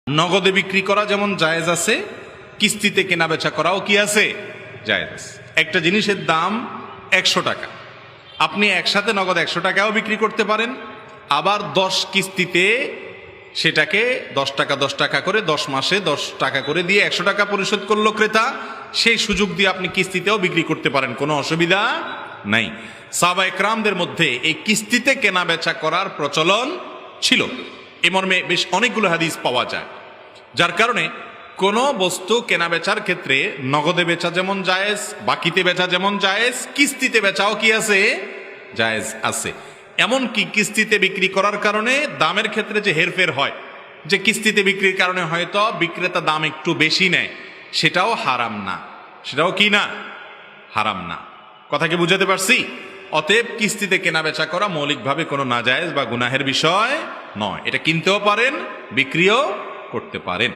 নগদে বিক্রি করা যেমন জায়েজ আছে, কিস্তিতে কেনা বেচা করাও কি আছে, জায়েজ আছে। একটা জিনিসের দাম 100 টাকা, আপনি একসাথে নগদ 100 টাকাও বিক্রি করতে পারেন, আবার 10 কিস্তিতে সেটাকে 10 টাকা 10 টাকা করে 10 মাসে 10 টাকা করে দিয়ে 100 টাকা পরিশোধ করলো ক্রেতা, সেই সুযোগ দিয়ে আপনি কিস্তিতেও বিক্রি করতে পারেন, কোনো অসুবিধা নাই। সাহাবা একরামদের মধ্যে এই কিস্তিতে কেনা বেচা করার প্রচলন ছিল, এ মর্মে বেশ অনেকগুলো হাদিস পাওয়া যায়, যার কারণে কোনো বস্তু কেনা বেচার ক্ষেত্রে নগদে বেচা যেমন জায়েজ, বাকিতে বেচা যেমন জায়েজ, কিস্তিতে বেচাও কি আছে, জায়েজ আছে। এমনকি কিস্তিতে বিক্রি করার কারণে দামের ক্ষেত্রে যে হেরফের হয়, যে কিস্তিতে বিক্রির কারণে হয়তো বিক্রেতা দাম একটু বেশি নেয়, সেটাও হারাম না, সেটাও কি না, হারাম না। কথা কি বুঝাতে পারছি? অতএব কিস্তিতে কেনা বেচা করা মৌলিকভাবে কোনো নাজায়েজ বা গুনাহের বিষয় নয়, এটা কিনতেও পারেন, বিক্রিও করতে পারেন।